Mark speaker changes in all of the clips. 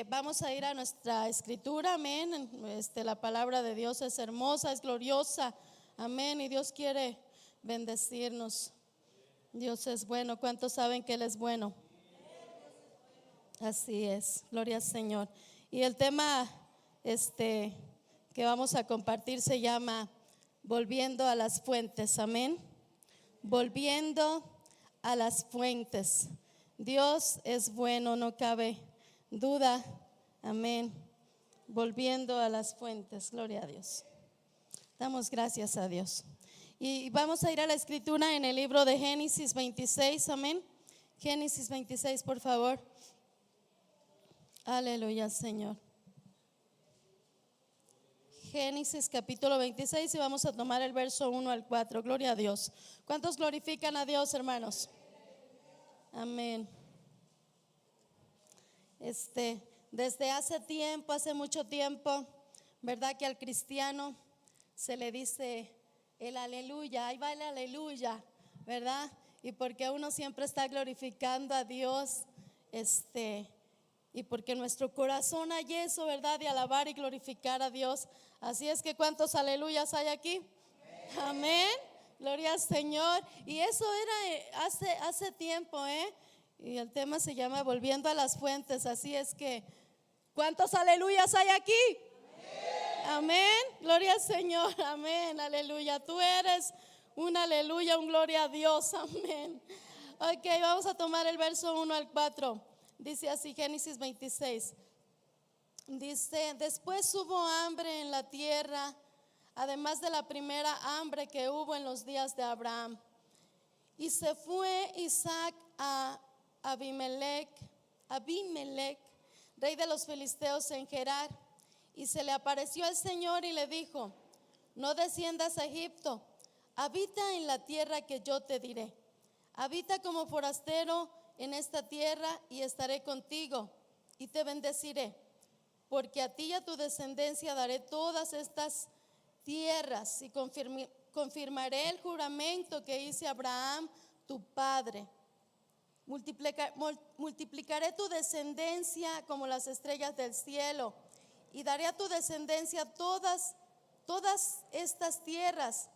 Speaker 1: Vamos a ir a nuestra escritura, amén. La palabra de Dios es hermosa, es gloriosa, amén. Y Dios quiere bendecirnos. Dios es bueno. ¿Cuántos saben que Él es bueno? Así es, gloria al Señor. Y el tema que vamos a compartir se llama Volviendo a las fuentes, amén. Volviendo a las fuentes. Dios es bueno, no cabe duda, amén. Volviendo a las fuentes, gloria a Dios. Damos gracias a Dios. Y vamos a ir a la escritura en el libro de Génesis 26, amén. Génesis 26, por favor. Aleluya, Señor. Génesis capítulo 26 y vamos a tomar el verso 1 al 4. Gloria a Dios. ¿Cuántos glorifican a Dios, hermanos? Amén. Desde hace tiempo, hace mucho tiempo, ¿verdad? Que al cristiano se le dice el aleluya, ahí va el aleluya, ¿verdad? Y porque uno siempre está glorificando a Dios, y porque nuestro corazón hay eso, ¿verdad? De alabar y glorificar a Dios. Así es que ¿cuántos aleluyas hay aquí? Amén. Gloria al Señor. Y eso era hace tiempo, Y el tema se llama Volviendo a las fuentes. Así es que ¿cuántos aleluyas hay aquí? Amén. Gloria al Señor. Amén. Aleluya. Tú eres un aleluya, un gloria a Dios. Amén. Ok, vamos a tomar el verso 1 al 4. Dice así, Génesis 26. Dice: después hubo hambre en la tierra, además de la primera hambre que hubo en los días de Abraham. Y se fue Isaac a Abimelech, rey de los filisteos en Gerar. Y se le apareció el Señor y le dijo: no desciendas a Egipto, habita en la tierra que yo te diré. Habita como forastero en esta tierra y estaré contigo y te bendeciré, porque a ti y a tu descendencia daré todas estas tierras y confirmaré el juramento que hice a Abraham tu padre. Multiplicaré tu descendencia como las estrellas del cielo y daré a tu descendencia todas estas tierras,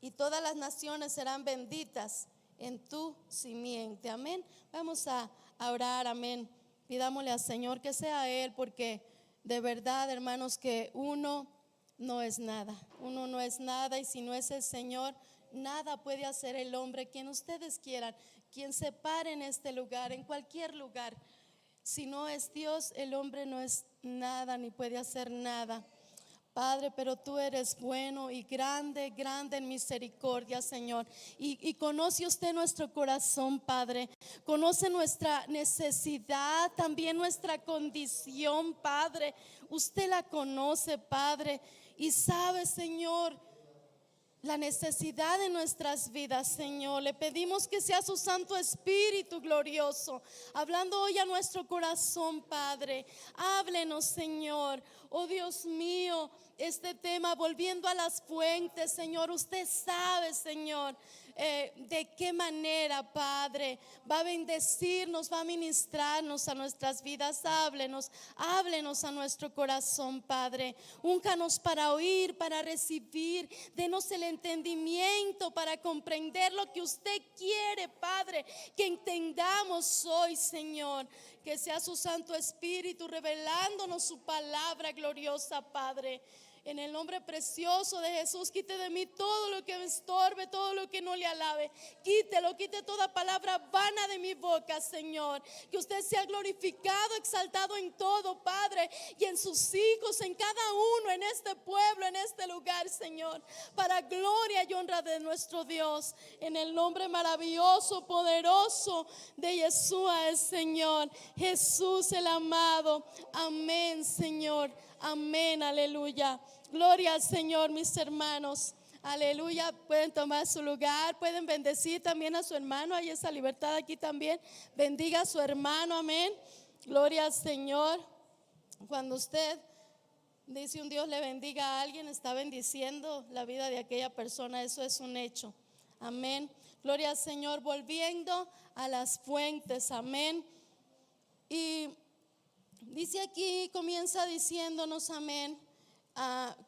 Speaker 1: y todas las naciones serán benditas en tu simiente. Amén. Vamos a orar, amén. Pidámosle al Señor que sea Él, porque de verdad, hermanos, que uno no es nada. Uno no es nada, y si no es el Señor, nada puede hacer el hombre, quien ustedes quieran, quien se pare en este lugar, en cualquier lugar. Si no es Dios, el hombre no es nada, ni puede hacer nada. Padre, pero tú eres bueno y grande, grande en misericordia, Señor. Y conoce usted nuestro corazón, Padre. Conoce nuestra necesidad, también nuestra condición, Padre. Usted la conoce, Padre, y sabe, Señor, la necesidad de nuestras vidas, Señor. Le pedimos que sea su Santo Espíritu glorioso hablando hoy a nuestro corazón, Padre. Háblenos, Señor. Oh Dios mío, este tema, volviendo a las fuentes, Señor. Usted sabe, Señor, de qué manera, Padre, va a bendecirnos, va a ministrarnos a nuestras vidas. Háblenos a nuestro corazón, Padre. Úncanos para oír, para recibir. Denos el entendimiento para comprender lo que usted quiere, Padre, que entendamos hoy, Señor. Que sea su Santo Espíritu revelándonos su palabra gloriosa, Padre. En el nombre precioso de Jesús, quite de mí todo lo que me estorbe, todo lo que no le alabe. Quítelo, quite toda palabra vana de mi boca, Señor. Que usted sea glorificado, exaltado en todo, Padre, y en sus hijos, en cada uno, en este pueblo, en este lugar, Señor, para gloria y honra de nuestro Dios. En el nombre maravilloso, poderoso de Yeshua el Señor, Jesús el amado. Amén, Señor. Amén, aleluya. Gloria al Señor, mis hermanos. Aleluya. Pueden tomar su lugar, pueden bendecir también a su hermano. Hay esa libertad aquí también. Bendiga a su hermano, amén. Gloria al Señor. Cuando usted dice un Dios le bendiga a alguien, está bendiciendo la vida de aquella persona. Eso es un hecho. Amén. Gloria al Señor. Volviendo a las fuentes, amén. Y Dice aquí, comienza diciéndonos, amén,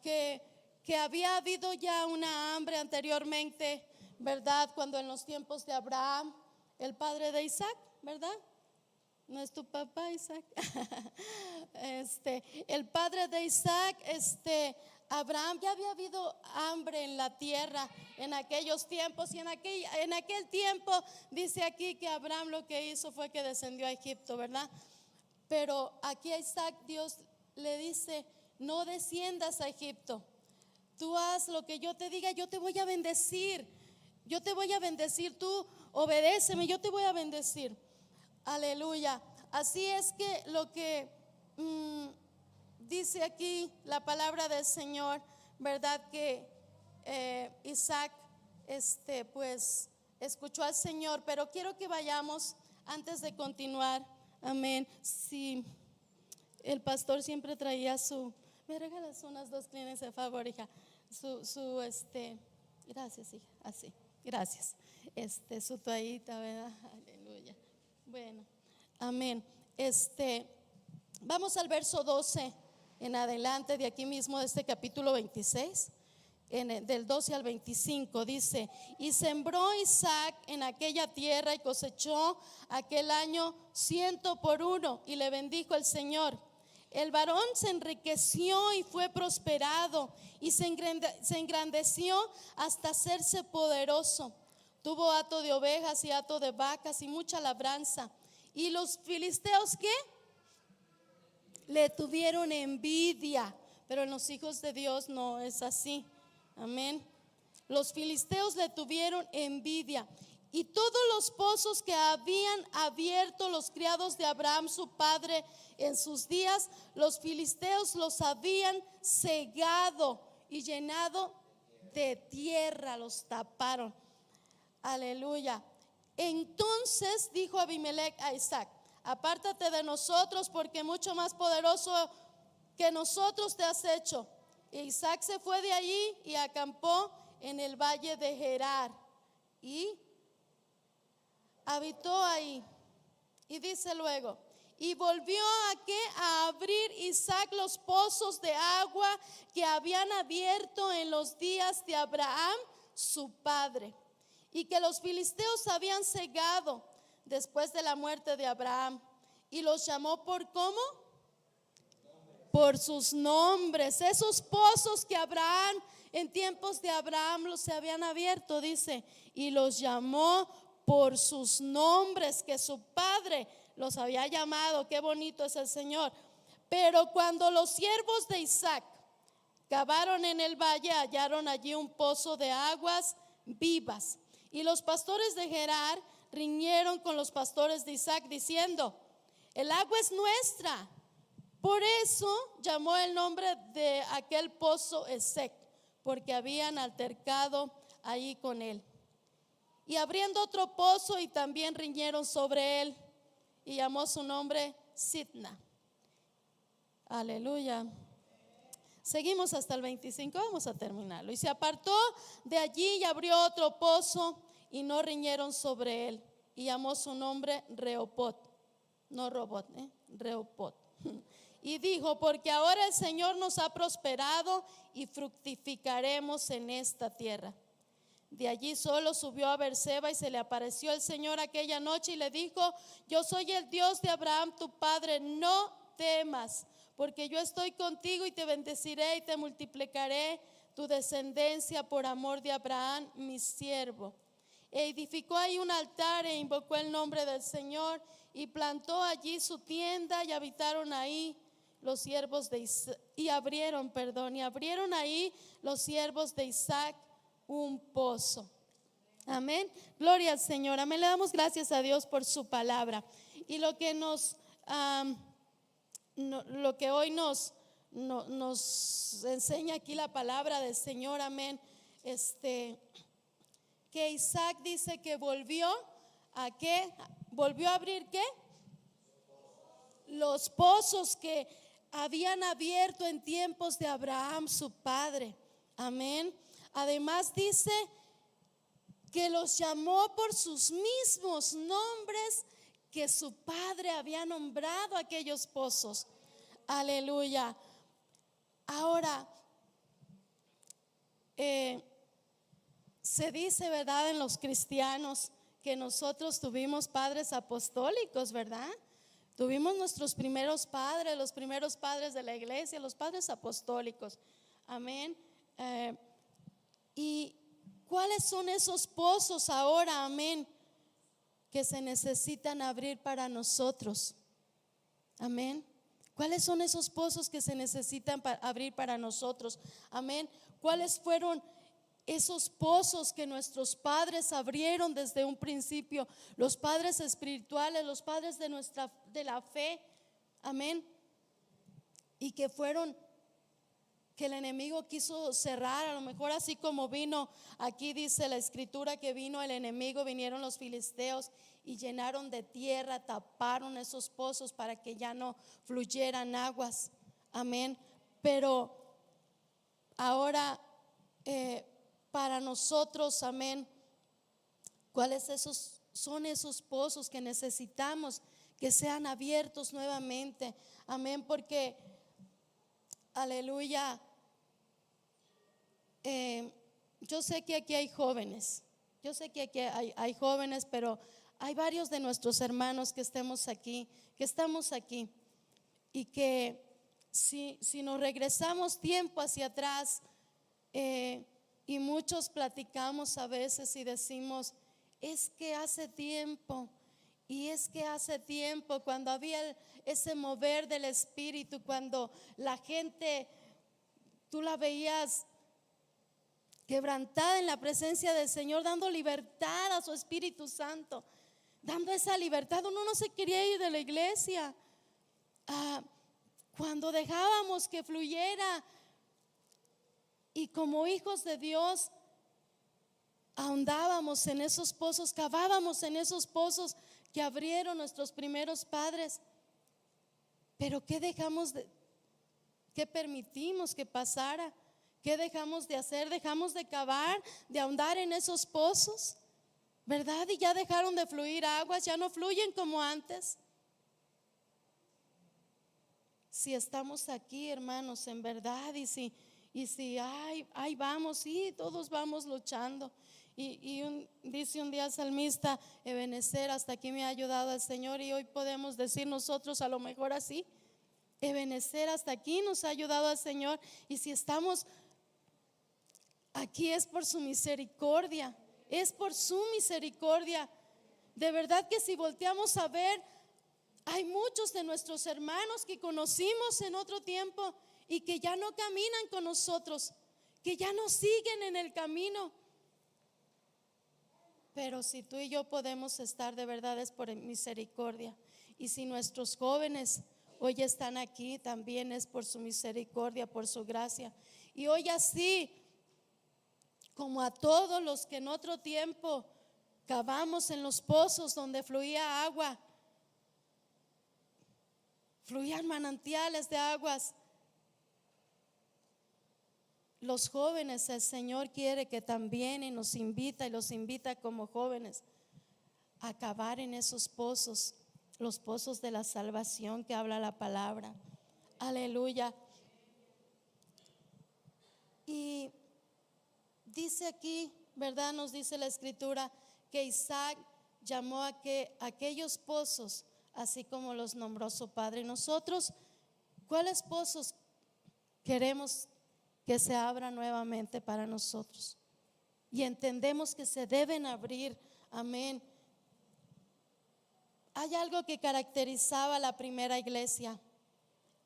Speaker 1: que había habido ya una hambre anteriormente, ¿verdad? Cuando en los tiempos de Abraham, el padre de Isaac, ¿verdad? ¿No es tu papá Isaac? El padre de Isaac, Abraham, ya había habido hambre en la tierra en aquellos tiempos, y en aquel tiempo dice aquí que Abraham lo que hizo fue que descendió a Egipto, ¿verdad? Pero aquí a Isaac Dios le dice: no desciendas a Egipto, tú haz lo que yo te diga, yo te voy a bendecir, tú obedéceme, yo te voy a bendecir. Aleluya. Así es que lo que dice aquí la palabra del Señor, ¿verdad? Que Isaac pues escuchó al Señor. Pero quiero que vayamos, antes de continuar, amén. Si el pastor siempre traía me regalas unas 2 clines de favor, hija. Gracias, hija, así, gracias. Su toallita, ¿verdad? Aleluya. Bueno, amén. Vamos al verso 12 en adelante de aquí mismo, de este capítulo 26, del 12 al 25. Dice: y sembró Isaac en aquella tierra y cosechó aquel año 100 por 1, y le bendijo el Señor. El varón se enriqueció y fue prosperado, y se engrandeció hasta hacerse poderoso. Tuvo hato de ovejas y hato de vacas y mucha labranza. Y los filisteos, ¿qué? Le tuvieron envidia. Pero en los hijos de Dios no es así. Amén. Los filisteos le tuvieron envidia. Y todos los pozos que habían abierto los criados de Abraham su padre en sus días, los filisteos los habían cegado y llenado de tierra, los taparon. Aleluya. Entonces dijo Abimelech a Isaac: apártate de nosotros, porque mucho más poderoso que nosotros te has hecho. Y Isaac se fue de allí y acampó en el valle de Gerar y habitó ahí. Y dice luego: y volvió a abrir Isaac los pozos de agua que habían abierto en los días de Abraham su padre, y que los filisteos habían cegado después de la muerte de Abraham, y los llamó por ¿cómo? Por sus nombres. Esos pozos que Abraham, en tiempos de Abraham, los se habían abierto, dice, y los llamó por sus nombres que su padre los había llamado. Qué bonito es el Señor. Pero cuando los siervos de Isaac cavaron en el valle, hallaron allí un pozo de aguas vivas. Y los pastores de Gerar riñeron con los pastores de Isaac diciendo: el agua es nuestra. Por eso llamó el nombre de aquel pozo Esek, porque habían altercado ahí con él. Y abriendo otro pozo, y también riñeron sobre él, y llamó su nombre Sitna. Aleluya. Seguimos hasta el 25, vamos a terminarlo. Y se apartó de allí y abrió otro pozo, y no riñeron sobre él, y llamó su nombre Rehoboth, no robot, Rehoboth. Y dijo: porque ahora el Señor nos ha prosperado y fructificaremos en esta tierra. De allí solo subió a Beerseba, y se le apareció el Señor aquella noche y le dijo: yo soy el Dios de Abraham tu padre, no temas, porque yo estoy contigo y te bendeciré y te multiplicaré tu descendencia por amor de Abraham mi siervo. E edificó ahí un altar e invocó el nombre del Señor, y plantó allí su tienda, y habitaron ahí los siervos de Isaac, y abrieron ahí los siervos de Isaac un pozo. Amén. Gloria al Señor. Amén. Le damos gracias a Dios por su palabra. Y lo que hoy nos enseña aquí la palabra del Señor, amén. Que Isaac dice que volvió a ¿qué? Volvió a abrir ¿qué? Los pozos que habían abierto en tiempos de Abraham su padre. Amén. Además dice que los llamó por sus mismos nombres que su padre había nombrado aquellos pozos. Aleluya. Ahora, se dice, ¿verdad?, en los cristianos que nosotros tuvimos padres apostólicos, ¿verdad? Tuvimos nuestros primeros padres, los primeros padres de la iglesia, los padres apostólicos. Amén. ¿Y cuáles son esos pozos ahora, amén, que se necesitan abrir para nosotros? Amén. ¿Cuáles son esos pozos que se necesitan abrir para nosotros? Amén. ¿Cuáles fueron esos pozos que nuestros padres abrieron desde un principio? Los padres espirituales, los padres de la fe. Amén. Y que fueron, que el enemigo quiso cerrar, a lo mejor así como vino, aquí dice la escritura que vino el enemigo, vinieron los filisteos y llenaron de tierra, taparon esos pozos para que ya no fluyeran aguas. Amén. Pero ahora para nosotros, amén, ¿cuáles son esos pozos que necesitamos que sean abiertos nuevamente? Amén, porque aleluya, yo sé que aquí hay jóvenes, yo sé que aquí hay jóvenes, pero hay varios de nuestros hermanos que estamos aquí, y que si nos regresamos tiempo hacia atrás, y muchos platicamos a veces y decimos, es que hace tiempo, y es que hace tiempo cuando había ese mover del Espíritu, cuando la gente, tú la veías quebrantada en la presencia del Señor, dando libertad a su Espíritu Santo, dando esa libertad. Uno no se quería ir de la iglesia. Cuando dejábamos que fluyera, y como hijos de Dios ahondábamos en esos pozos, cavábamos en esos pozos que abrieron nuestros primeros padres. Pero ¿qué qué permitimos que pasara? ¿Qué dejamos de hacer? Dejamos de cavar, de ahondar en esos pozos, ¿verdad? Y ya dejaron de fluir aguas, ya no fluyen como antes. Si estamos aquí, hermanos, en verdad, y si ahí vamos, sí, todos vamos luchando. Dice un día el salmista, Ebenezer, hasta aquí me ha ayudado el Señor. Y hoy podemos decir nosotros a lo mejor así, Ebenezer, hasta aquí nos ha ayudado el Señor. Y si estamos aquí es por su misericordia, es por su misericordia. De verdad que si volteamos a ver, hay muchos de nuestros hermanos que conocimos en otro tiempo y que ya no caminan con nosotros, que ya no siguen en el camino. Pero si tú y yo podemos estar, de verdad es por misericordia. Y si nuestros jóvenes hoy están aquí, también es por su misericordia, por su gracia. Y hoy así como a todos los que en otro tiempo cavamos en los pozos donde fluía agua, fluían manantiales de aguas, los jóvenes, el Señor quiere que también, y nos invita, y los invita como jóvenes a cavar en esos pozos, los pozos de la salvación que habla la palabra. Aleluya. Y dice aquí, ¿verdad? Nos dice la escritura que Isaac llamó a aquellos pozos así como los nombró su padre. Y nosotros, ¿cuáles pozos queremos que se abran nuevamente para nosotros? Y entendemos que se deben abrir. Amén. Hay algo que caracterizaba a la primera iglesia,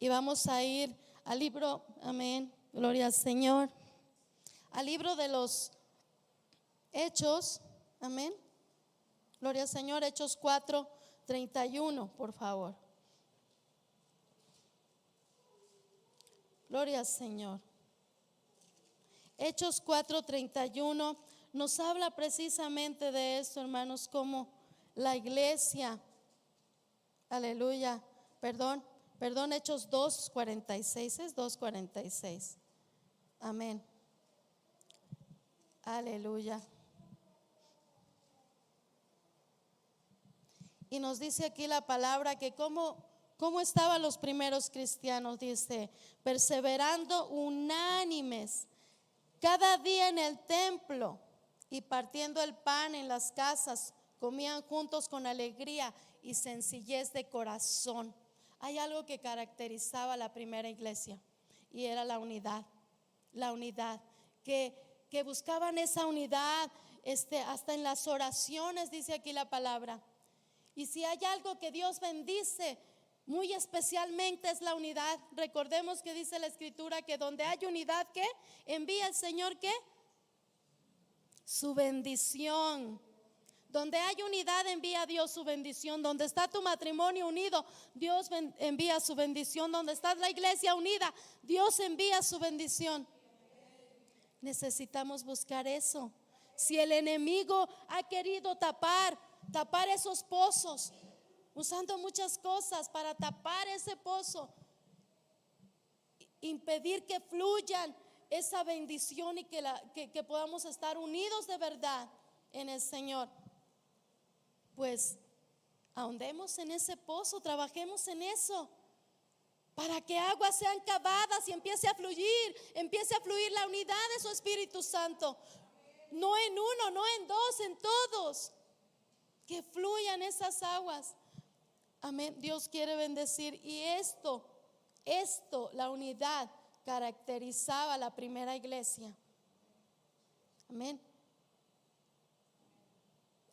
Speaker 1: y vamos a ir al libro, amén, gloria al Señor, al libro de los Hechos, amén, gloria al Señor, Hechos 4:31, por favor. Gloria al Señor. Hechos 4:31 nos habla precisamente de esto, hermanos, como la iglesia, aleluya, perdón, Hechos 2:46, es 2:46, amén, aleluya. Y nos dice aquí la palabra que como ¿Cómo estaban los primeros cristianos? Dice, perseverando unánimes cada día en el templo y partiendo el pan en las casas, comían juntos con alegría y sencillez de corazón. Hay algo que caracterizaba a la primera iglesia y era la unidad, que buscaban esa unidad, hasta en las oraciones, dice aquí la palabra. Y si hay algo que Dios bendice muy especialmente es la unidad. Recordemos que dice la escritura que donde hay unidad, ¿qué? Envía el Señor, ¿qué? Su bendición. Donde hay unidad, envía Dios su bendición. Donde está tu matrimonio unido, Dios envía su bendición. Donde está la iglesia unida, Dios envía su bendición. Necesitamos buscar eso. Si el enemigo ha querido tapar esos pozos, usando muchas cosas para tapar ese pozo, impedir que fluyan esa bendición y que podamos estar unidos de verdad en el Señor, pues ahondemos en ese pozo, trabajemos en eso, para que aguas sean cavadas y empiece a fluir la unidad de su Espíritu Santo. No en uno, no en dos, en todos. Que fluyan esas aguas. Amén. Dios quiere bendecir. Y esto, la unidad caracterizaba a la primera iglesia. Amén.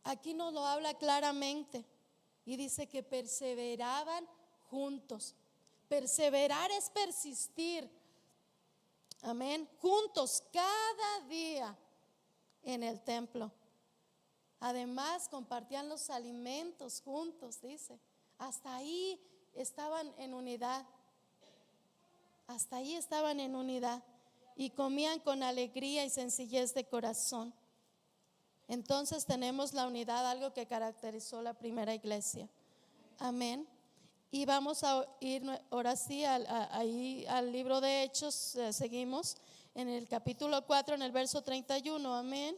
Speaker 1: Aquí nos lo habla claramente y dice que perseveraban juntos. Perseverar es persistir. Amén. Juntos cada día en el templo. Además compartían los alimentos juntos, dice. Hasta ahí estaban en unidad. Hasta ahí estaban en unidad. Y comían con alegría y sencillez de corazón. Entonces tenemos la unidad, algo que caracterizó la primera iglesia. Amén. Y vamos a ir ahora sí ahí al libro de Hechos. Seguimos en el capítulo 4, en el verso 31. Amén.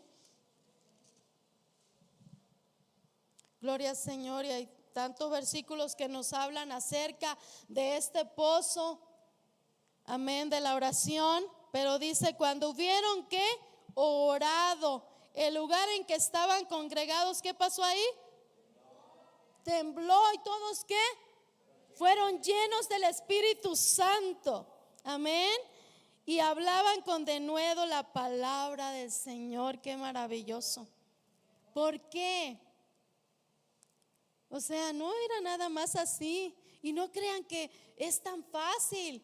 Speaker 1: Gloria al Señor. Y hay tantos versículos que nos hablan acerca de este pozo. Amén, de la oración. Pero dice, cuando hubieron que orado, el lugar en que estaban congregados, ¿qué pasó ahí? Tembló. ¿Y todos qué? Fueron llenos del Espíritu Santo. Amén. Y hablaban con denuedo la palabra del Señor. Qué maravilloso. ¿Por qué? O sea, no era nada más así. Y no crean que es tan fácil.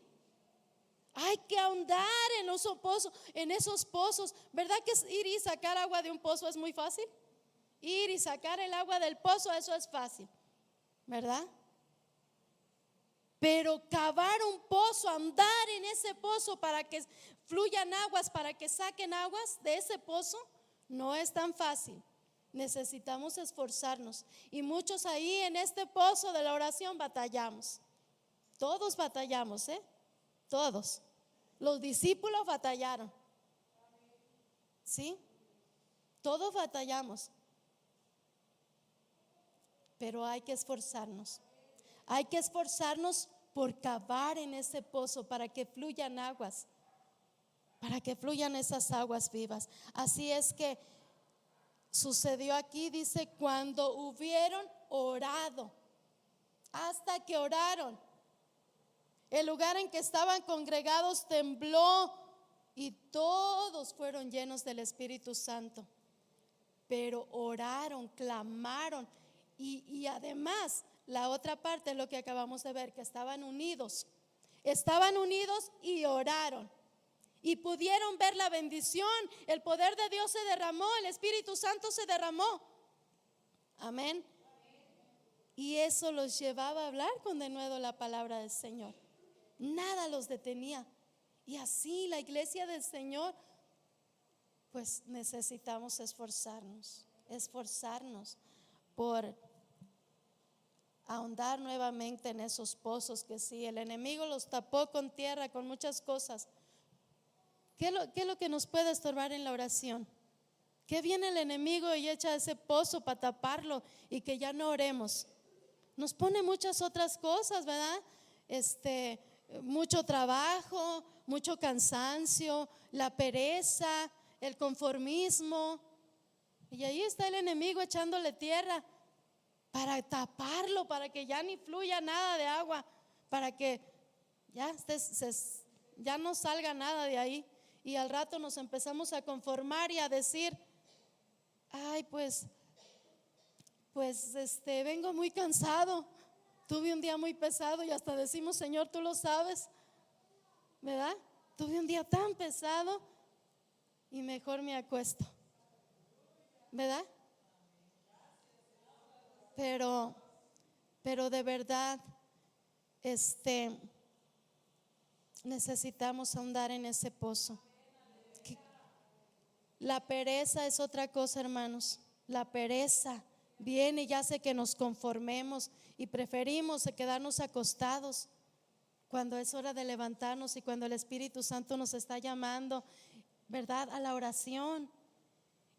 Speaker 1: Hay que ahondar en esos pozos. ¿Verdad que ir y sacar agua de un pozo es muy fácil? Ir y sacar el agua del pozo, eso es fácil, ¿verdad? Pero cavar un pozo, andar en ese pozo para que fluyan aguas, para que saquen aguas de ese pozo, no es tan fácil. Necesitamos esforzarnos. Y muchos ahí en este pozo de la oración batallamos. Todos batallamos, todos. Los discípulos batallaron. ¿Sí? Todos batallamos. Pero hay que esforzarnos. Hay que esforzarnos por cavar en ese pozo para que fluyan aguas, para que fluyan esas aguas vivas. Así es que sucedió aquí, dice, cuando hubieron orado, hasta que oraron, el lugar en que estaban congregados tembló y todos fueron llenos del Espíritu Santo. Pero oraron, clamaron y además la otra parte es lo que acabamos de ver, que estaban unidos y oraron. Y pudieron ver la bendición, el poder de Dios se derramó, el Espíritu Santo se derramó. Amén. Y eso los llevaba a hablar con denuedo la palabra del Señor. Nada los detenía. Y así la iglesia del Señor, pues necesitamos esforzarnos por ahondar nuevamente en esos pozos que sí, el enemigo los tapó con tierra, con muchas cosas. ¿Qué es lo que nos puede estorbar en la oración? Que viene el enemigo y echa ese pozo para taparlo y que ya no oremos. nos pone muchas otras cosas, ¿verdad? Mucho trabajo, mucho cansancio, la pereza, el conformismo. Y ahí está el enemigo echándole tierra para taparlo, para que ya ni fluya nada de agua, para que ya no salga nada de ahí. Y al rato nos empezamos a conformar y a decir: ay, pues vengo muy cansado, tuve un día muy pesado, y hasta decimos: Señor, tú lo sabes, ¿verdad? Tuve un día tan pesado y mejor me acuesto, ¿verdad? Pero de verdad, necesitamos ahondar en ese pozo. La pereza es otra cosa, hermanos. La pereza viene y hace que nos conformemos y preferimos quedarnos acostados cuando es hora de levantarnos y cuando el Espíritu Santo nos está llamando, ¿verdad?, a la oración.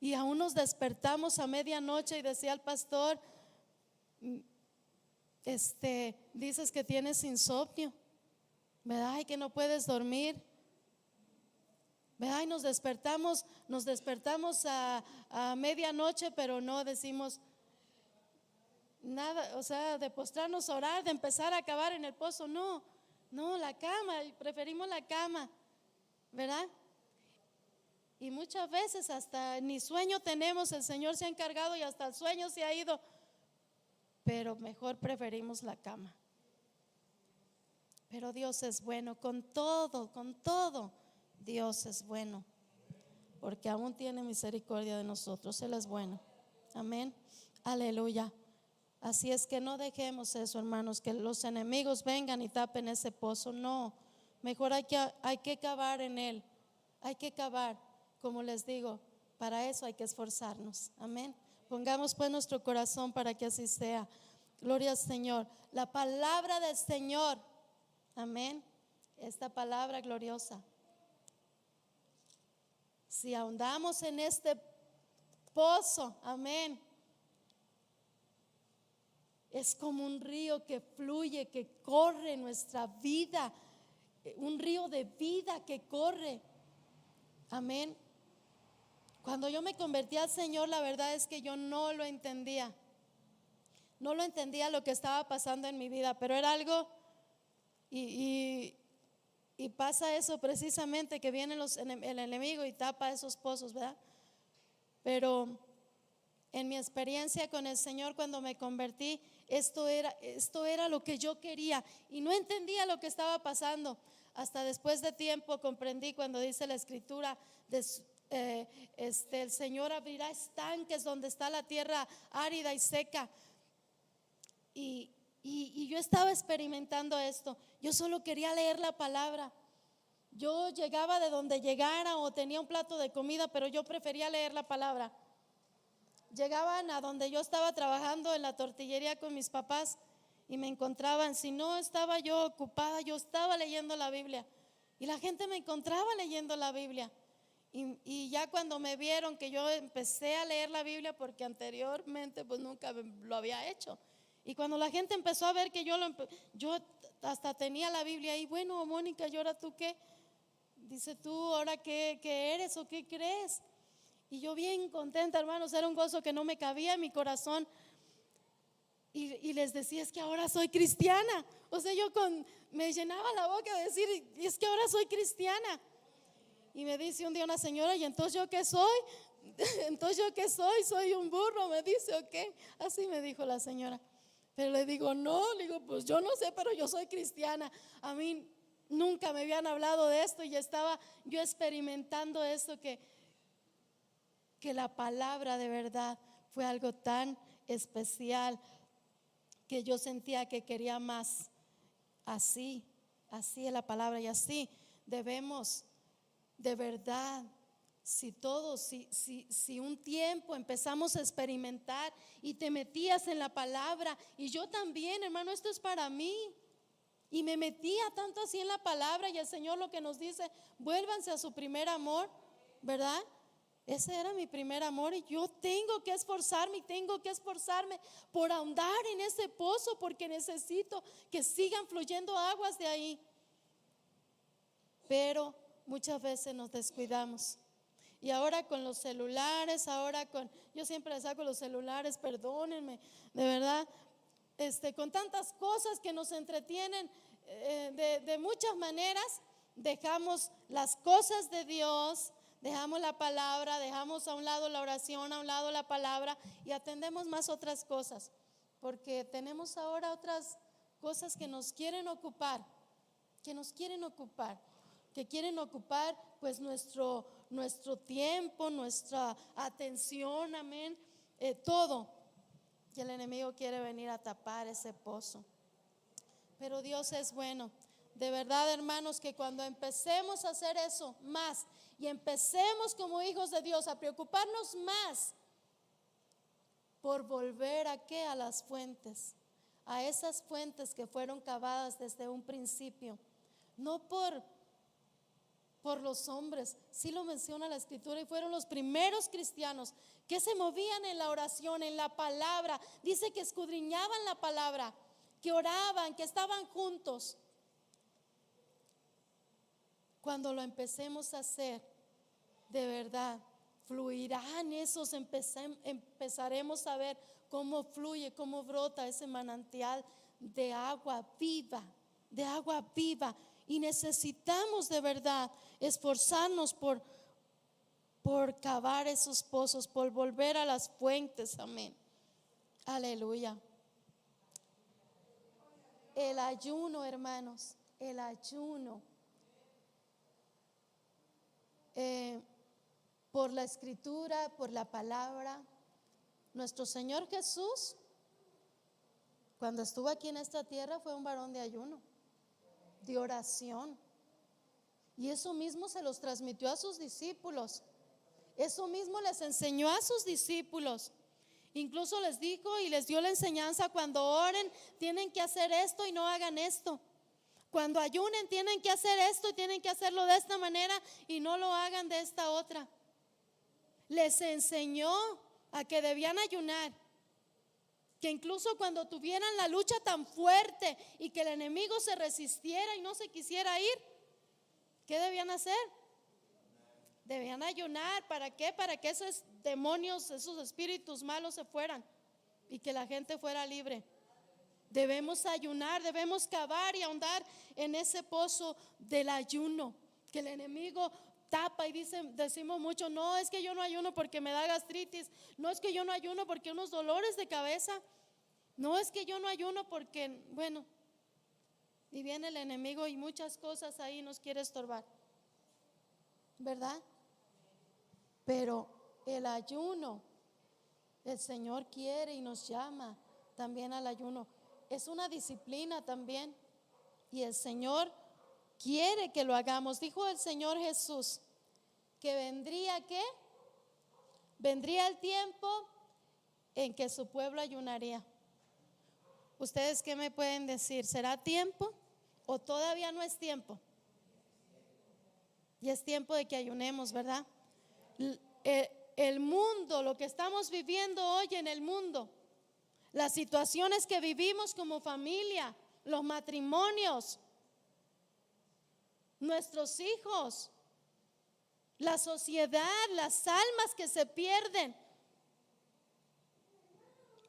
Speaker 1: Y aún nos despertamos a medianoche y decía el pastor: dices que tienes insomnio, ¿verdad? Y que no puedes dormir, ¿verdad? Y nos despertamos a medianoche, pero no decimos nada, o sea, de postrarnos a orar, de empezar a cavar en el pozo. No, la cama, preferimos la cama, ¿verdad? Y muchas veces hasta ni sueño tenemos, el Señor se ha encargado y hasta el sueño se ha ido, pero mejor preferimos la cama. Pero Dios es bueno, con todo, Dios es bueno, porque aún tiene misericordia de nosotros. Él es bueno, amén, aleluya. Así es que no dejemos eso, hermanos, que los enemigos vengan y tapen ese pozo. No, mejor hay que cavar en él, hay que cavar, como les digo, para eso hay que esforzarnos, amén. Pongamos pues nuestro corazón para que así sea. Gloria al Señor. La palabra del Señor, amén, esta palabra gloriosa, si ahondamos en este pozo, amén, es como un río que fluye, que corre en nuestra vida, un río de vida que corre, amén. Cuando yo me convertí al Señor, la verdad es que yo no lo entendía lo que estaba pasando en mi vida, pero era algo, y pasa eso precisamente, que viene el enemigo y tapa esos pozos, ¿verdad? Pero en mi experiencia con el Señor, cuando me convertí, esto era lo que yo quería y no entendía lo que estaba pasando. Hasta después de tiempo comprendí cuando dice la Escritura: el Señor abrirá estanques donde está la tierra árida y seca. Y yo estaba experimentando esto. Yo solo quería leer la palabra. Yo llegaba de donde llegara o tenía un plato de comida, pero yo prefería leer la palabra. Llegaban a donde yo estaba trabajando en la tortillería con mis papás y me encontraban, si no estaba yo ocupada, yo estaba leyendo la Biblia y la gente me encontraba leyendo la Biblia. Y ya cuando me vieron que yo empecé a leer la Biblia, porque anteriormente pues nunca lo había hecho, y cuando la gente empezó a ver que yo hasta tenía la Biblia ahí: bueno, Mónica, ¿y ahora tú qué? Dice: tú ahora qué eres o qué crees. Y yo bien contenta, hermanos, era un gozo que no me cabía en mi corazón. Y les decía: es que ahora soy cristiana. O sea, me llenaba la boca de decir: y es que ahora soy cristiana. Y me dice un día una señora: ¿y entonces yo qué soy? Entonces yo qué soy, soy un burro, me dice, ¿o qué? Así me dijo la señora. Pero le digo: no, le digo, pues yo no sé, pero yo soy cristiana. A mí nunca me habían hablado de esto y estaba yo experimentando esto, que la palabra de verdad fue algo tan especial que yo sentía que quería más. Así es la palabra, y así debemos de verdad. Si un tiempo empezamos a experimentar y te metías en la palabra, y yo también, hermano, esto es para mí, y me metía tanto así en la palabra, y el Señor lo que nos dice: vuélvanse a su primer amor, ¿verdad? Ese era mi primer amor y yo tengo que esforzarme y tengo que esforzarme por ahondar en ese pozo porque necesito que sigan fluyendo aguas de ahí. Pero muchas veces nos descuidamos. Y ahora con los celulares, yo siempre saco los celulares, perdónenme, de verdad, con tantas cosas que nos entretienen de muchas maneras, dejamos las cosas de Dios, dejamos la palabra, dejamos a un lado la oración, a un lado la palabra y atendemos más otras cosas, porque tenemos ahora otras cosas que nos quieren ocupar, que quieren ocupar pues nuestro tiempo, nuestra atención, amén, todo. Y el enemigo quiere venir a tapar ese pozo. Pero Dios es bueno. De verdad, hermanos, que cuando empecemos a hacer eso más y empecemos como hijos de Dios a preocuparnos más por volver ¿a qué? A las fuentes, a esas fuentes que fueron cavadas desde un principio, no por los hombres. Sí lo menciona la escritura, y fueron los primeros cristianos que se movían en la oración, en la palabra. Dice que escudriñaban la palabra, que oraban, que estaban juntos. Cuando lo empecemos a hacer, de verdad, fluirán esos, empezaremos a ver cómo fluye, cómo brota ese manantial de agua viva, Y necesitamos de verdad esforzarnos por cavar esos pozos, por volver a las fuentes, amén. Aleluya. El ayuno, hermanos, el ayuno. Por la escritura, por la palabra. Nuestro Señor Jesús, cuando estuvo aquí en esta tierra, fue un varón de ayuno, de oración. Y eso mismo se los transmitió a sus discípulos. Eso mismo les enseñó a sus discípulos. Incluso les dijo y les dio la enseñanza: cuando oren tienen que hacer esto y no hagan esto. Cuando ayunen tienen que hacer esto y tienen que hacerlo de esta manera y no lo hagan de esta otra. Les enseñó a que debían ayunar, que incluso cuando tuvieran la lucha tan fuerte y que el enemigo se resistiera y no se quisiera ir, ¿qué debían hacer? Debían ayunar. ¿Para qué? Para que esos demonios, esos espíritus malos se fueran y que la gente fuera libre. Debemos ayunar, debemos cavar y ahondar en ese pozo del ayuno, que el enemigo tapa. Y decimos mucho: no, es que yo no ayuno porque me da gastritis, no es que yo no ayuno porque unos dolores de cabeza, no es que yo no ayuno porque, bueno, y viene el enemigo y muchas cosas ahí nos quiere estorbar, ¿verdad? Pero el ayuno, el Señor quiere y nos llama también al ayuno. Es una disciplina también, y el Señor quiere que lo hagamos. Dijo el Señor Jesús que vendría, ¿qué? Vendría el tiempo en que su pueblo ayunaría. ¿Ustedes qué me pueden decir? ¿Será tiempo o todavía no es tiempo? Y es tiempo de que ayunemos, ¿verdad? El mundo, lo que estamos viviendo hoy en el mundo, las situaciones que vivimos como familia, los matrimonios, nuestros hijos, la sociedad, las almas que se pierden.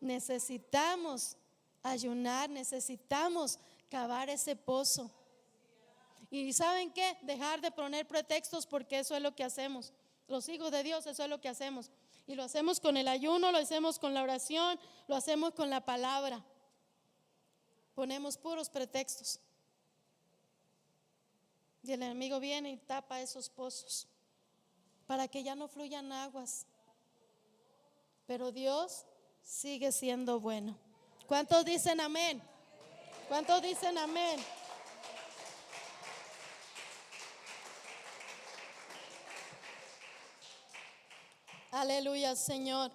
Speaker 1: Necesitamos ayunar, necesitamos cavar ese pozo. Y ¿saben qué? Dejar de poner pretextos, porque eso es lo que hacemos. Los hijos de Dios, eso es lo que hacemos. Y lo hacemos con el ayuno, lo hacemos con la oración, lo hacemos con la palabra. Ponemos puros pretextos. Y el enemigo viene y tapa esos pozos para que ya no fluyan aguas. Pero Dios sigue siendo bueno. ¿Cuántos dicen amén? ¿Cuántos dicen amén? Aleluya, Señor.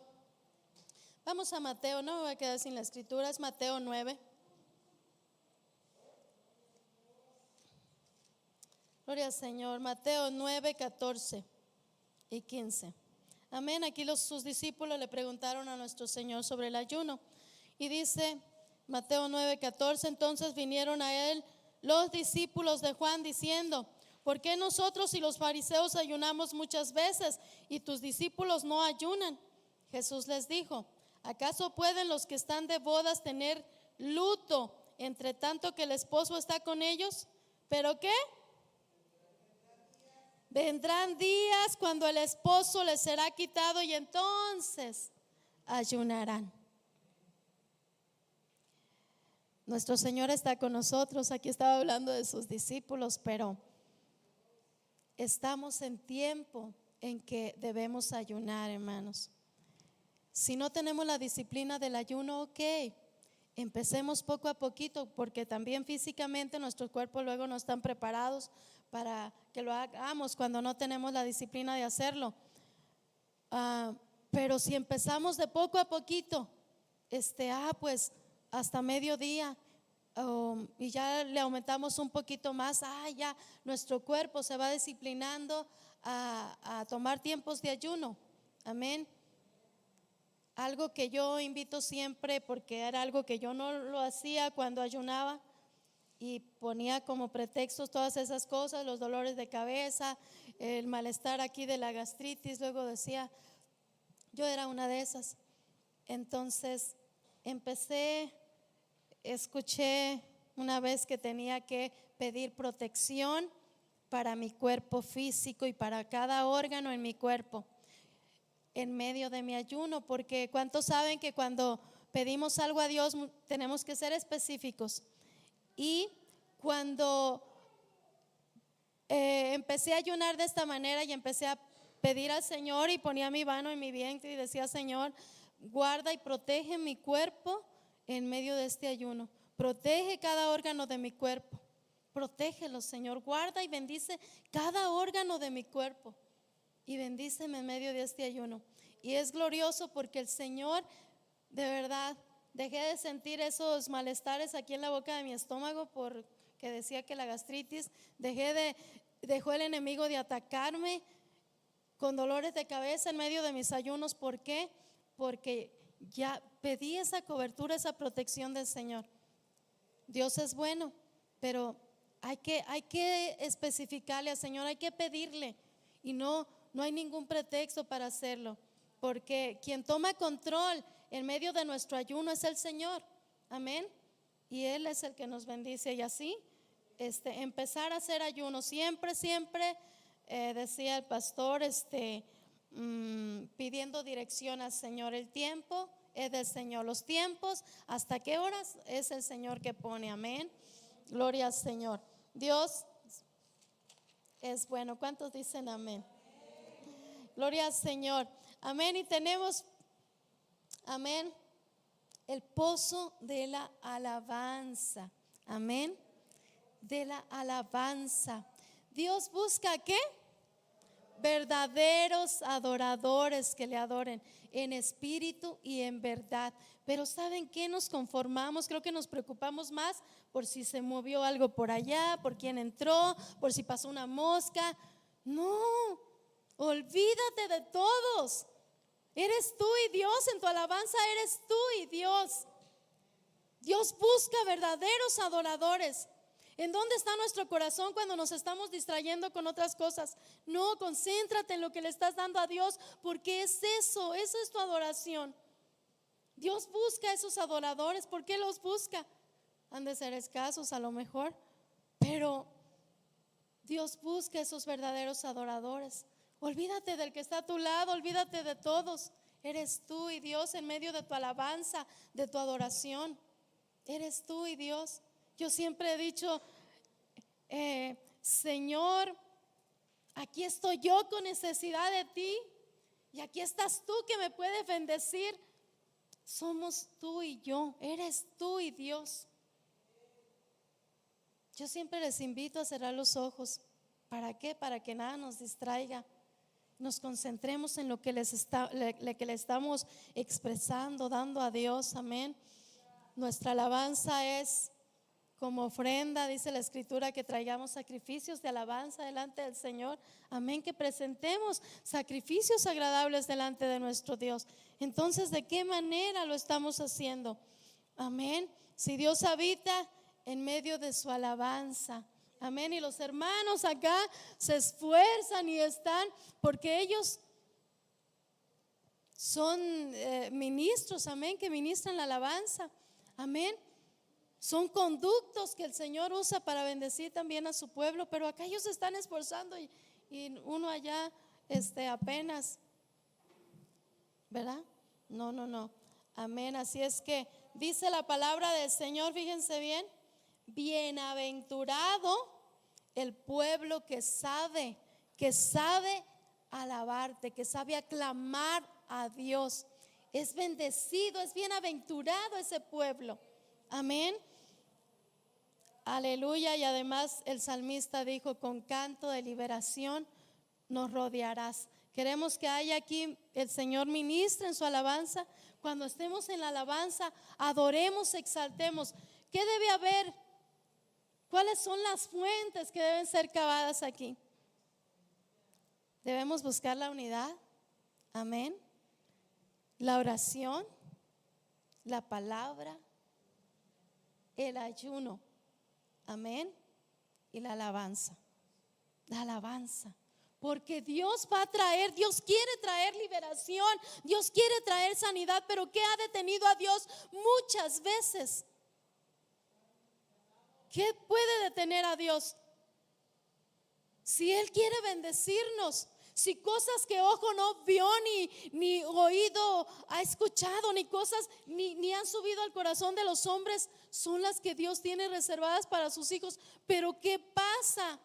Speaker 1: Vamos a Mateo, no me voy a quedar sin la escritura, es Mateo 9. Gloria al Señor. Mateo 9, 14 y 15. Amén. Aquí sus discípulos le preguntaron a nuestro Señor sobre el ayuno. Y dice Mateo 9:14, entonces vinieron a él los discípulos de Juan diciendo: ¿por qué nosotros y los fariseos ayunamos muchas veces y tus discípulos no ayunan? Jesús les dijo: ¿acaso pueden los que están de bodas tener luto entre tanto que el esposo está con ellos? ¿Pero qué? Vendrán días cuando el esposo les será quitado y entonces ayunarán. Nuestro Señor está con nosotros. Aquí estaba hablando de sus discípulos, pero estamos en tiempo en que debemos ayunar, hermanos. Si no tenemos la disciplina del ayuno, ok, empecemos poco a poquito, porque también físicamente nuestros cuerpos luego no están preparados para que lo hagamos cuando no tenemos la disciplina de hacerlo. Pero si empezamos de poco a poquito, pues hasta mediodía, y ya le aumentamos un poquito más, ya nuestro cuerpo se va disciplinando a tomar tiempos de ayuno. Amén. Algo que yo invito siempre, porque era algo que yo no lo hacía cuando ayunaba, y ponía como pretextos todas esas cosas, los dolores de cabeza, el malestar aquí de la gastritis. Luego decía, yo era una de esas. Entonces escuché una vez que tenía que pedir protección para mi cuerpo físico y para cada órgano en mi cuerpo en medio de mi ayuno, porque ¿cuántos saben que cuando pedimos algo a Dios tenemos que ser específicos? Y cuando empecé a ayunar de esta manera y empecé a pedir al Señor y ponía mi mano en mi vientre y decía: Señor, guarda y protege mi cuerpo en medio de este ayuno, protege cada órgano de mi cuerpo, protégelo, Señor, guarda y bendice cada órgano de mi cuerpo y bendíceme en medio de este ayuno. Y es glorioso porque el Señor, de verdad, dejé de sentir esos malestares aquí en la boca de mi estómago, porque decía que la gastritis, dejó el enemigo de atacarme con dolores de cabeza en medio de mis ayunos. ¿Por qué? Porque ya pedí esa cobertura, esa protección del Señor. Dios es bueno, pero hay que especificarle al Señor, hay que pedirle, y no hay ningún pretexto para hacerlo, porque quien toma control en medio de nuestro ayuno es el Señor. Amén. Y Él es el que nos bendice. Y así empezar a hacer ayuno siempre, decía el pastor, pidiendo dirección al Señor. El tiempo es del Señor, los tiempos, hasta qué horas, es el Señor que pone. Amén. Gloria al Señor. Dios es bueno. ¿Cuántos dicen amén? Gloria al Señor. Amén. Y tenemos, amén, el pozo de la alabanza. Amén. De la alabanza. Dios busca ¿qué? Verdaderos adoradores que le adoren en espíritu y en verdad. Pero ¿saben qué? Nos conformamos, creo que nos preocupamos más por si se movió algo por allá, por quién entró, por si pasó una mosca. No, olvídate de todos. Eres tú y Dios, en tu alabanza eres tú y Dios. Dios busca verdaderos adoradores. ¿En dónde está nuestro corazón cuando nos estamos distrayendo con otras cosas? No, concéntrate en lo que le estás dando a Dios, porque es eso es tu adoración. Dios busca esos adoradores. ¿Por qué los busca? Han de ser escasos a lo mejor, pero Dios busca esos verdaderos adoradores. Olvídate del que está a tu lado, olvídate de todos. Eres tú y Dios en medio de tu alabanza, de tu adoración. Eres tú y Dios. Yo siempre he dicho, Señor, aquí estoy yo con necesidad de ti, y aquí estás tú que me puedes bendecir. Somos tú y yo, eres tú y Dios. Yo siempre les invito a cerrar los ojos. ¿Para qué? Para que nada nos distraiga. Nos concentremos en lo que le estamos expresando, dando a Dios. Amén. Nuestra alabanza es como ofrenda, dice la escritura, que traigamos sacrificios de alabanza delante del Señor. Amén, que presentemos sacrificios agradables delante de nuestro Dios. Entonces, ¿de qué manera lo estamos haciendo? Amén. Si Dios habita en medio de su alabanza. Amén. Y los hermanos acá se esfuerzan y están, porque ellos son ministros, amén, que ministran la alabanza. Amén. Son conductos que el Señor usa para bendecir también a su pueblo, pero acá ellos se están esforzando y uno allá apenas, ¿verdad? No. Amén. Así es que dice la palabra del Señor, fíjense bien, bienaventurado el pueblo que sabe alabarte, que sabe aclamar a Dios. Es bendecido, es bienaventurado ese pueblo. Amén. Aleluya. Y además el salmista dijo: con canto de liberación nos rodearás. Queremos que haya aquí el Señor ministre en su alabanza. Cuando estemos en la alabanza, adoremos, exaltemos. ¿Qué debe haber? ¿Cuáles son las fuentes que deben ser cavadas aquí? Debemos buscar la unidad. Amén. La oración, la palabra, el ayuno. Amén. Y la alabanza. La alabanza. Porque Dios va a traer, Dios quiere traer liberación, Dios quiere traer sanidad, pero ¿qué ha detenido a Dios muchas veces? ¿Qué puede detener a Dios? Si Él quiere bendecirnos, si cosas que ojo no vio, ni oído ha escuchado, ni cosas ni han subido al corazón de los hombres, son las que Dios tiene reservadas para sus hijos. Pero ¿qué pasa?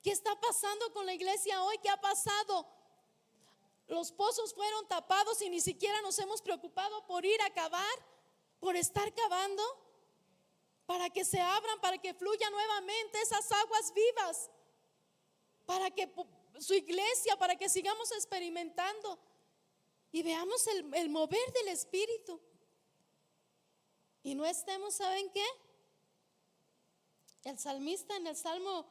Speaker 1: ¿Qué está pasando con la iglesia hoy? ¿Qué ha pasado? Los pozos fueron tapados y ni siquiera nos hemos preocupado por ir a cavar, por estar cavando, para que se abran, para que fluyan nuevamente esas aguas vivas, para que su iglesia, para que sigamos experimentando y veamos el mover del Espíritu. Y no estemos, ¿saben qué? El salmista en el Salmo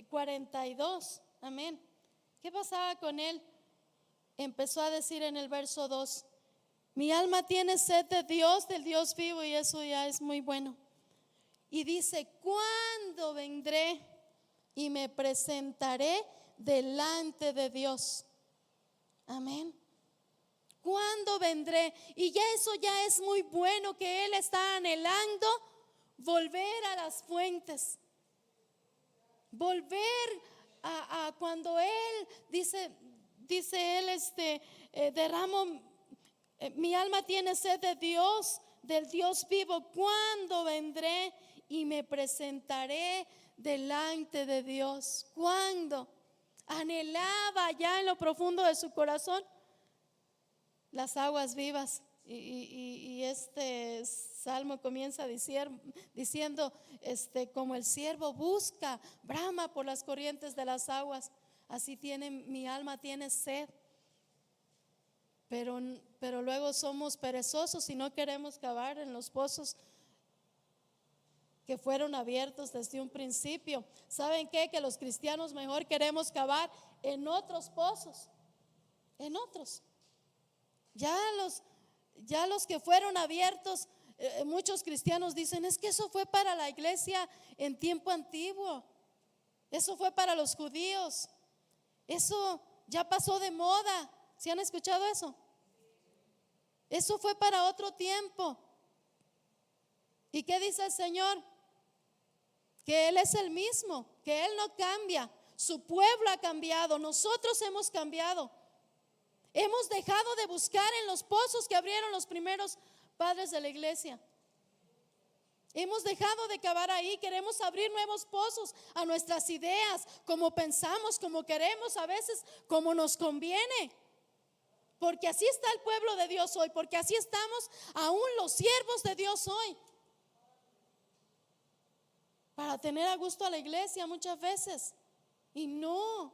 Speaker 1: 42, amén. ¿Qué pasaba con él? Empezó a decir en el verso 2: mi alma tiene sed de Dios, del Dios vivo, y eso ya es muy bueno. Y dice: ¿cuándo vendré y me presentaré delante de Dios? Amén. ¿Cuándo vendré? Y ya eso ya es muy bueno, que él está anhelando volver a las fuentes. Volver a cuando él dice él, derramo, mi alma tiene sed de Dios, del Dios vivo. ¿Cuándo vendré y me presentaré delante de Dios? ¿Cuándo? Anhelaba ya en lo profundo de su corazón las aguas vivas. Y este salmo comienza diciendo, como el siervo busca, brama por las corrientes de las aguas, así tiene mi alma, tiene sed. Pero luego somos perezosos y no queremos cavar en los pozos que fueron abiertos desde un principio. ¿Saben qué? Que los cristianos mejor queremos cavar en otros pozos, en otros. Ya los que fueron abiertos, muchos cristianos dicen: es que eso fue para la iglesia en tiempo antiguo, eso fue para los judíos, eso ya pasó de moda. ¿Sí han escuchado eso? Eso fue para otro tiempo. ¿Y qué dice el Señor? Que Él es el mismo, que Él no cambia. Su pueblo ha cambiado, nosotros hemos cambiado. Hemos dejado de buscar en los pozos que abrieron los primeros padres de la iglesia. Hemos dejado de cavar ahí. Queremos abrir nuevos pozos a nuestras ideas, como pensamos, como queremos, a veces como nos conviene. Porque así está el pueblo de Dios hoy, porque así estamos aún los siervos de Dios hoy, para tener a gusto a la iglesia muchas veces. Y no,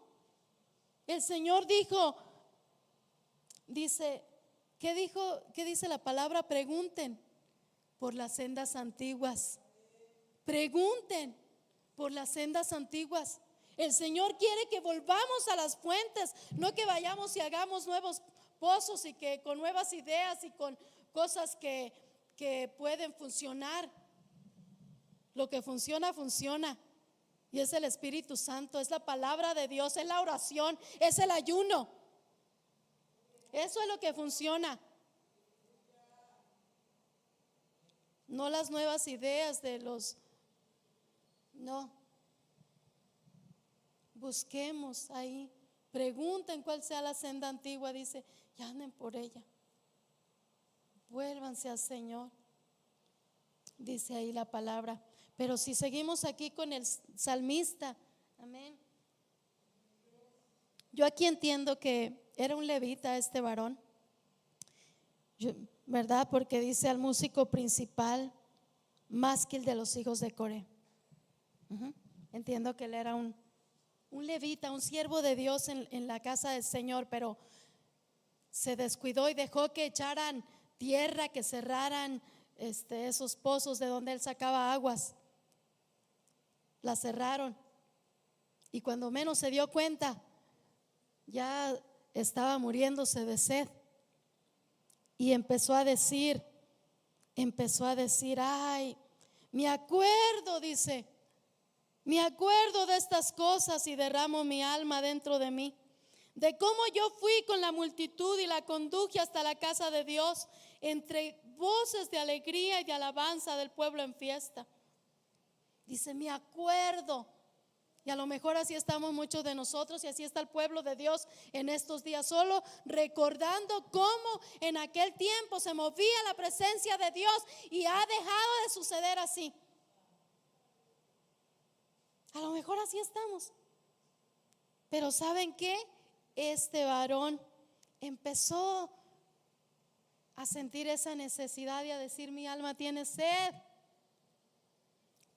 Speaker 1: el Señor dice, ¿qué dice la palabra? Pregunten por las sendas antiguas. Pregunten por las sendas antiguas. El Señor quiere que volvamos a las fuentes, no que vayamos y hagamos nuevos pozos y que con nuevas ideas y con cosas que pueden funcionar. Lo que funciona, funciona. Y es el Espíritu Santo, es la palabra de Dios, es la oración, es el ayuno. Eso es lo que funciona. No las nuevas ideas de los... No. Busquemos ahí. Pregunten cuál sea la senda antigua, dice, y anden por ella. Vuélvanse al Señor, dice ahí la palabra. Pero si seguimos aquí con el salmista, amén. Yo aquí entiendo que era un levita este varón, ¿verdad? Porque dice al músico principal, másquil de los hijos de Coré. Entiendo que él era un levita, un siervo de Dios en la casa del Señor, pero se descuidó y dejó que echaran tierra, que cerraran esos pozos de donde él sacaba aguas. La cerraron y cuando menos se dio cuenta ya estaba muriéndose de sed y empezó a decir, ay, me acuerdo, dice, me acuerdo de estas cosas y derramo mi alma dentro de mí, de cómo yo fui con la multitud y la conduje hasta la casa de Dios entre voces de alegría y de alabanza del pueblo en fiesta. Dice, me acuerdo. Y a lo mejor así estamos muchos de nosotros y así está el pueblo de Dios en estos días, solo recordando cómo en aquel tiempo se movía la presencia de Dios y ha dejado de suceder así. A lo mejor así estamos. Pero ¿saben qué? Este varón empezó a sentir esa necesidad y a decir, mi alma tiene sed.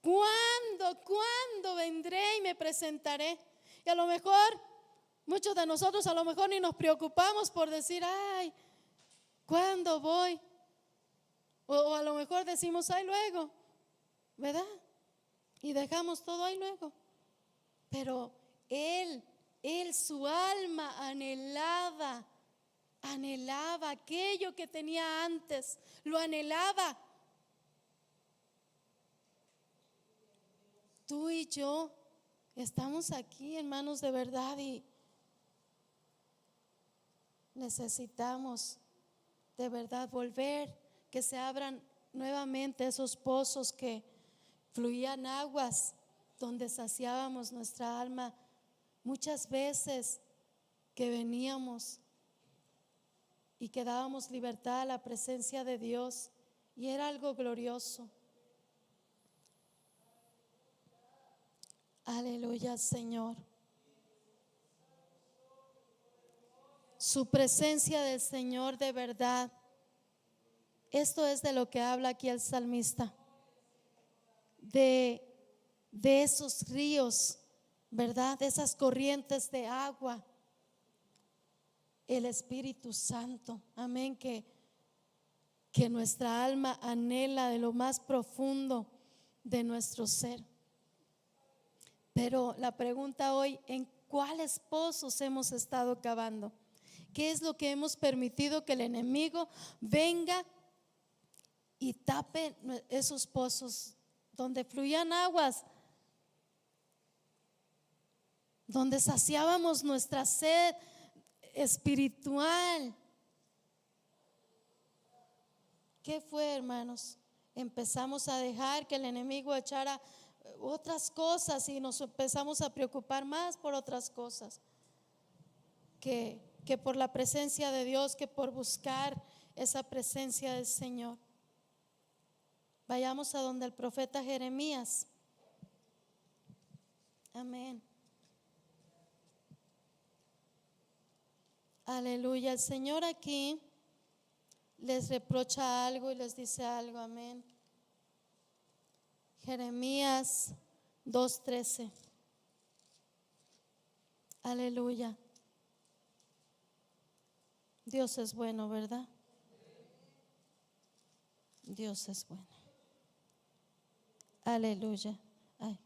Speaker 1: ¿Cuándo vendré y me presentaré? Y a lo mejor muchos de nosotros a lo mejor ni nos preocupamos por decir, ay, ¿cuándo voy? O a lo mejor decimos, ay, luego, ¿verdad? Y dejamos todo ahí luego. Pero él, su alma anhelaba aquello que tenía antes, lo anhelaba. Tú y yo estamos aquí, hermanos, de verdad, y necesitamos de verdad volver, que se abran nuevamente esos pozos que fluían aguas donde saciábamos nuestra alma. Muchas veces que veníamos y que dábamos libertad a la presencia de Dios y era algo glorioso. Aleluya, Señor. Su presencia del Señor de verdad. Esto es de lo que habla aquí el salmista. De esos ríos, ¿verdad? De esas corrientes de agua. El Espíritu Santo, amén, que nuestra alma anhela de lo más profundo de nuestro ser. Pero la pregunta hoy, ¿en cuáles pozos hemos estado cavando? ¿Qué es lo que hemos permitido que el enemigo venga y tape esos pozos donde fluían aguas, donde saciábamos nuestra sed espiritual? ¿Qué fue, hermanos? Empezamos a dejar que el enemigo echara otras cosas y nos empezamos a preocupar más por otras cosas que por la presencia de Dios, que por buscar esa presencia del Señor. Vayamos a donde el profeta Jeremías. Amén. Aleluya. El Señor aquí les reprocha algo y les dice algo. Amén. Jeremías 2:13. Aleluya. Dios es bueno, ¿verdad? Dios es bueno. Aleluya. Ay,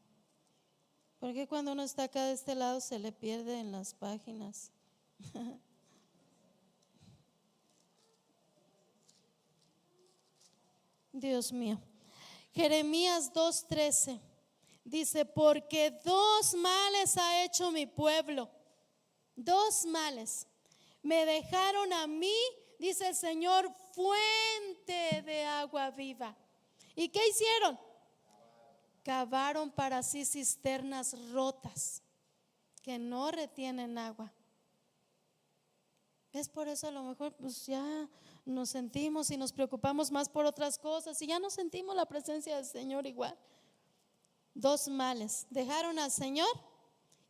Speaker 1: porque cuando uno está acá de este lado se le pierde en las páginas. Dios mío. Jeremías 2:13 dice: porque dos males ha hecho mi pueblo, dos males. Me dejaron a mí, dice el Señor, fuente de agua viva. ¿Y qué hicieron? Cavaron para sí cisternas rotas que no retienen agua. Es por eso a lo mejor pues ya nos sentimos y nos preocupamos más por otras cosas y ya no sentimos la presencia del Señor igual. Dos males: dejaron al Señor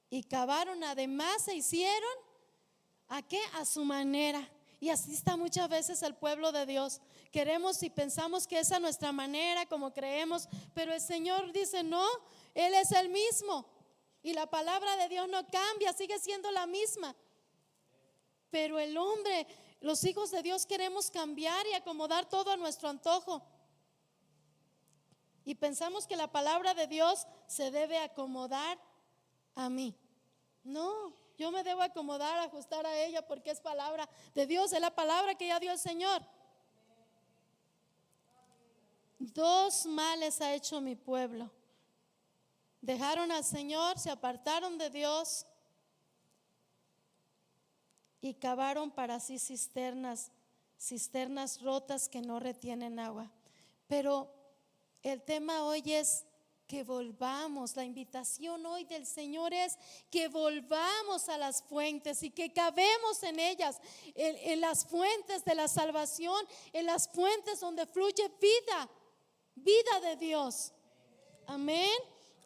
Speaker 1: y cavaron, además se hicieron ¿a qué? A su manera. Y así está muchas veces el pueblo de Dios. Queremos y pensamos que esa es nuestra manera, como creemos, pero el Señor dice no, Él es el mismo y la palabra de Dios no cambia, sigue siendo la misma. Pero el hombre, los hijos de Dios, queremos cambiar y acomodar todo a nuestro antojo. Y pensamos que la palabra de Dios se debe acomodar a mí. No, yo me debo acomodar, ajustar a ella, porque es palabra de Dios, es la palabra que ya dio el Señor. Dos males ha hecho mi pueblo: dejaron al Señor, se apartaron de Dios y cavaron para sí cisternas rotas que no retienen agua. Pero el tema hoy es que volvamos. La invitación hoy del Señor es que volvamos a las fuentes y que cavemos en ellas, en las fuentes de la salvación, en las fuentes donde fluye vida de Dios. Amén.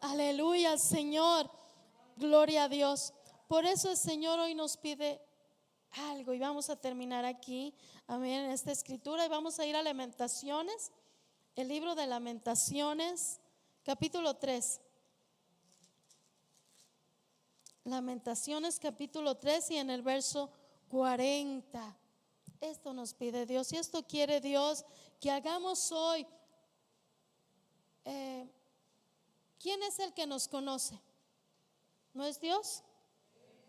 Speaker 1: Aleluya al Señor. Gloria a Dios. Por eso el Señor hoy nos pide algo y vamos a terminar aquí, amén, en esta escritura, y vamos a ir a Lamentaciones, el libro de Lamentaciones, capítulo 3. Lamentaciones capítulo 3 y en el verso 40. Esto nos pide Dios y esto quiere Dios que hagamos hoy. ¿Quién es el que nos conoce? ¿No es Dios?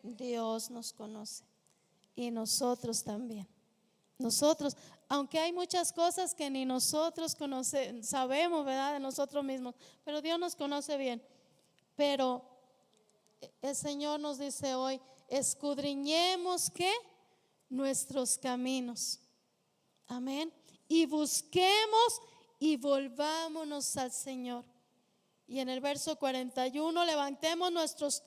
Speaker 1: Dios nos conoce y nosotros también. Nosotros, aunque hay muchas cosas que ni nosotros sabemos, ¿verdad? De nosotros mismos, pero Dios nos conoce bien. Pero el Señor nos dice hoy: escudriñemos ¿qué? Nuestros caminos. Amén. Y busquemos y volvámonos al Señor. Y en el verso 41, levantemos nuestros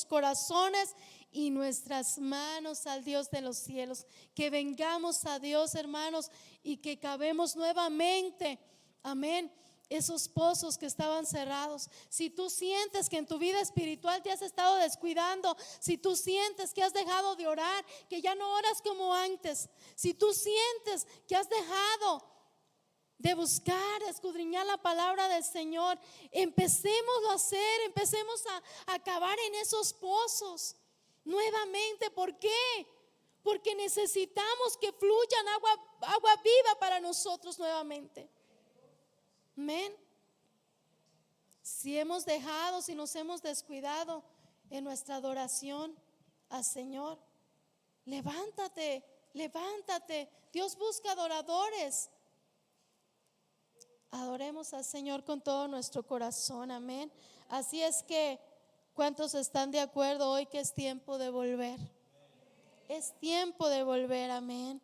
Speaker 1: corazones y nuestras manos al Dios de los cielos. Que vengamos a Dios, hermanos, y que cavemos nuevamente, amén, esos pozos que estaban cerrados. Si tú sientes que en tu vida espiritual te has estado descuidando, si tú sientes que has dejado de orar, que ya no oras como antes, si tú sientes que has dejado de buscar, escudriñar la palabra del Señor, empecemos a hacer, empecemos a cavar en esos pozos nuevamente. ¿Por qué? Porque necesitamos que fluyan agua viva para nosotros nuevamente. Amén. Si hemos dejado, si nos hemos descuidado en nuestra adoración al Señor, levántate. Dios busca adoradores. Adoremos al Señor con todo nuestro corazón, amén. Así es que, ¿cuántos están de acuerdo hoy que es tiempo de volver? Es tiempo de volver, amén,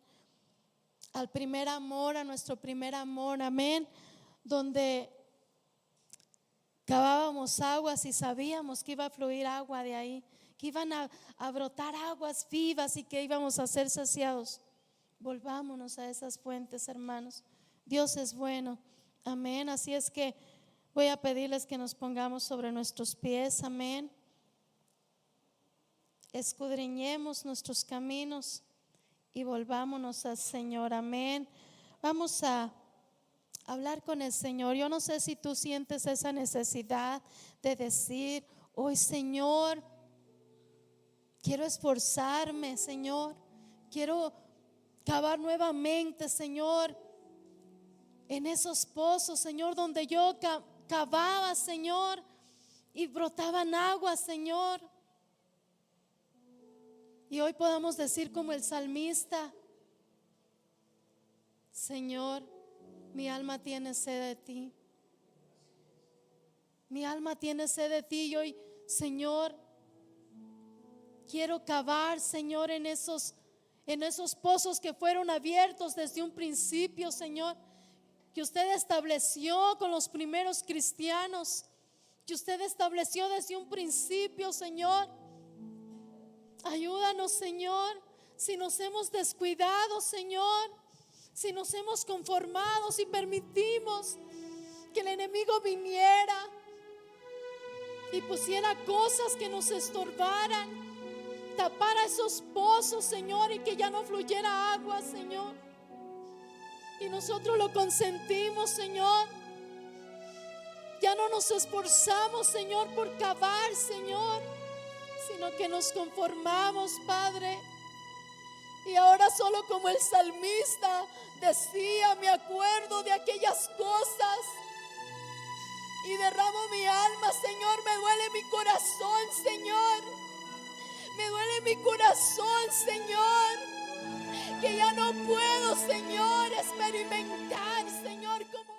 Speaker 1: al primer amor, a nuestro primer amor, amén, donde cavábamos aguas y sabíamos que iba a fluir agua de ahí, que iban a brotar aguas vivas y que íbamos a ser saciados. Volvámonos a esas fuentes, hermanos. Dios es bueno. Amén. Así es que voy a pedirles que nos pongamos sobre nuestros pies. Amén. Escudriñemos nuestros caminos y volvámonos al Señor. Amén. Vamos a hablar con el Señor. Yo no sé si tú sientes esa necesidad de decir: hoy, Señor, quiero esforzarme, Señor, quiero cavar nuevamente, Señor, en esos pozos, Señor, donde yo cavaba, Señor, y brotaban aguas, Señor. Y hoy podamos decir como el salmista: Señor, mi alma tiene sed de ti. Mi alma tiene sed de ti. Y hoy, Señor, quiero cavar, Señor, en esos pozos que fueron abiertos desde un principio, Señor, que usted estableció con los primeros cristianos, que usted estableció desde un principio, Señor. Ayúdanos, Señor, si nos hemos descuidado, Señor, si nos hemos conformado, si permitimos que el enemigo viniera y pusiera cosas que nos estorbaran, tapara esos pozos, Señor, y que ya no fluyera agua, Señor. Y nosotros lo consentimos, Señor. Ya no nos esforzamos, Señor, por cavar, Señor, sino que nos conformamos, Padre. Y ahora solo como el salmista decía: me acuerdo de aquellas cosas y derramo mi alma, Señor. Me duele mi corazón, Señor. Me duele mi corazón, Señor, que ya no puedo, Señor, experimentar, Señor, como